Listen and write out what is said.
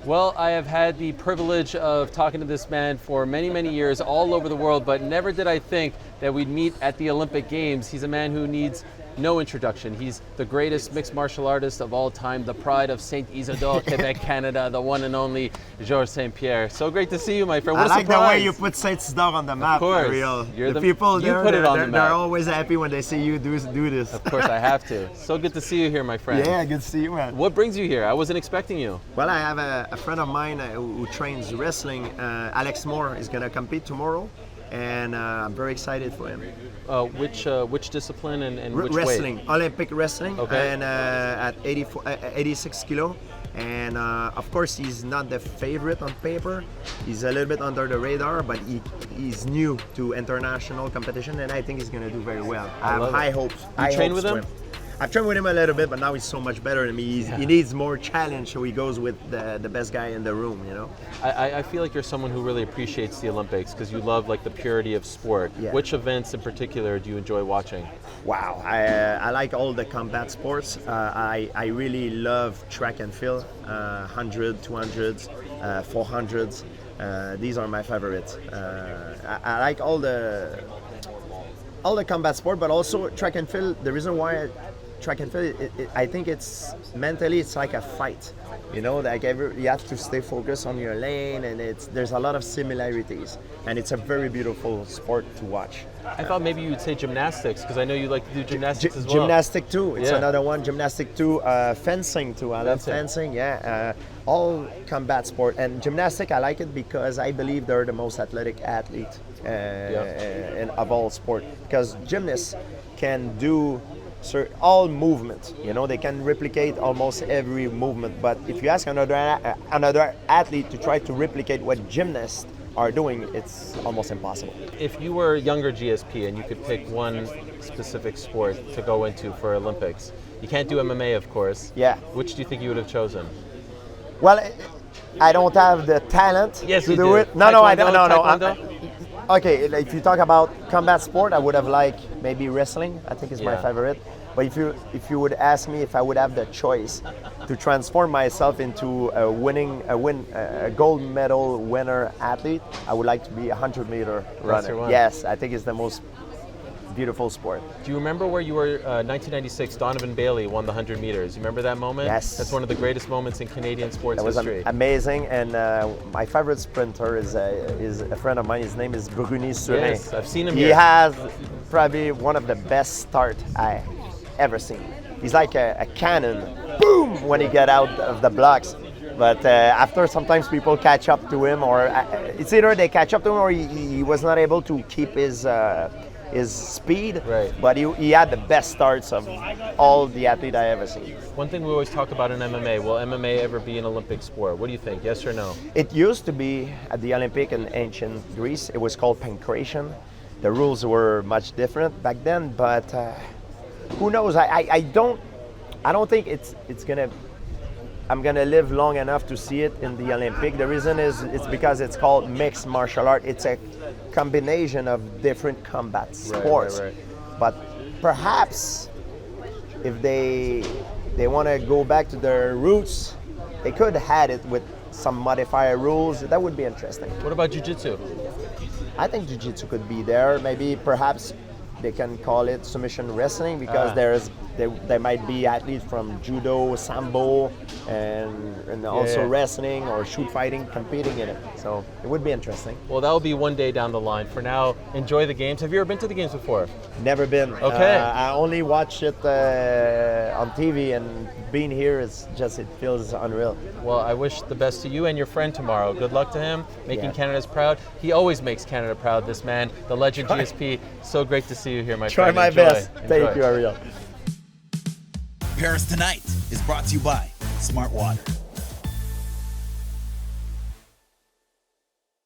Well, I have had the privilege of talking to this man for many, many years all over the world, but never did I think that we'd meet at the Olympic Games. He's a man who needs no introduction. He's the greatest mixed martial artist of all time, the pride of Saint Isidore, Quebec, Canada, the one and only Georges St-Pierre. So great to see you, my friend. What I like surprise. the way you put Saint Isidore on the map, Of course. Ariel. You're the people you there, put it on the map. They're always happy when they see you do this. Of course, I have to. So good to see you here, my friend. Yeah, good to see you, man. What brings you here? I wasn't expecting you. Well, I have a friend of mine who trains wrestling. Alex Moore is going to compete tomorrow, and I'm very excited for him. Which discipline and which Wrestling, weight? Olympic wrestling, Okay. and at 86 kilo. And of course, he's not the favorite on paper. He's a little bit under the radar, but he's new to international competition, and I think he's going to do very well. I have high hopes. You train with him? I've trained with him a little bit, but now he's so much better than me. He needs more challenge, so he goes with the best guy in the room, you know? I feel like you're someone who really appreciates the Olympics because you love like the purity of sport. Yeah. Which events in particular do you enjoy watching? Wow, I like all the combat sports. I really love track and field, 100, 200s, 400s. These are my favorites. I like all the combat sport, but also track and field. The reason why track and field, I think it's mentally it's like a fight. You know, like you have to stay focused on your lane, and there's a lot of similarities, and it's a very beautiful sport to watch. I thought maybe you would say gymnastics because I know you like to do gymnastics as well. Gymnastic too. It's Yeah. another one. Gymnastic too. Fencing too. I love fencing. Yeah. All combat sport and gymnastic. I like it because I believe they're the most athletic athlete of all sport. Because gymnasts can do all movement. You know, they can replicate almost every movement. But if you ask another athlete to try to replicate what gymnasts are doing, it's almost impossible. If you were a younger GSP and you could pick one specific sport to go into for Olympics, you can't do MMA, of course. Yeah. Which do you think you would have chosen? Well, I don't have the talent to do it. No, I don't. No. Okay, if you talk about combat sport, I would have liked maybe wrestling. I think is my favorite. But if you would ask me if I would have the choice to transform myself into a gold medal winner athlete, I would like to be a 100-meter runner. Yes, I think it's the most beautiful sport. Do you remember where you were? 1996, Donovan Bailey won the 100 meters. You remember that moment? Yes. That's one of the greatest moments in Canadian sports history. That was amazing, and my favorite sprinter is a friend of mine. His name is Bruni Surin. Yes, I've seen him He here. has probably one of the best starts I ever seen. He's like a cannon, boom, when he get out of the blocks. But after, sometimes people catch up to him, or it's either they catch up to him or he was not able to keep his speed. Right. But he had the best starts of all the athletes I ever seen. One thing we always talk about in MMA, will MMA ever be an Olympic sport? What do you think, yes or no? It used to be at the Olympic in ancient Greece. It was called pancration. The rules were much different back then, but who knows? I don't think it's gonna. I'm gonna live long enough to see it in the Olympic. The reason is it's because it's called mixed martial art. It's a combination of different combat sports. Right. But perhaps if they want to go back to their roots, they could have had it with some modifier rules. That would be interesting. What about jiu-jitsu? I think jiu-jitsu could be there. Maybe perhaps they can call it submission wrestling because there might be athletes from judo, sambo, and also wrestling or shoot fighting competing in it. So it would be interesting. Well, that will be one day down the line. For now, enjoy the games. Have you ever been to the games before? Never been. Okay. I only watch it on TV, and being here is just, it feels unreal. Well, I wish the best to you and your friend tomorrow. Good luck to him, making Canada's proud. He always makes Canada proud, this man, the legend GSP. So great to see you here, my Try friend. my best. Thank you, Ariel. Paris Tonight is brought to you by Smart Water.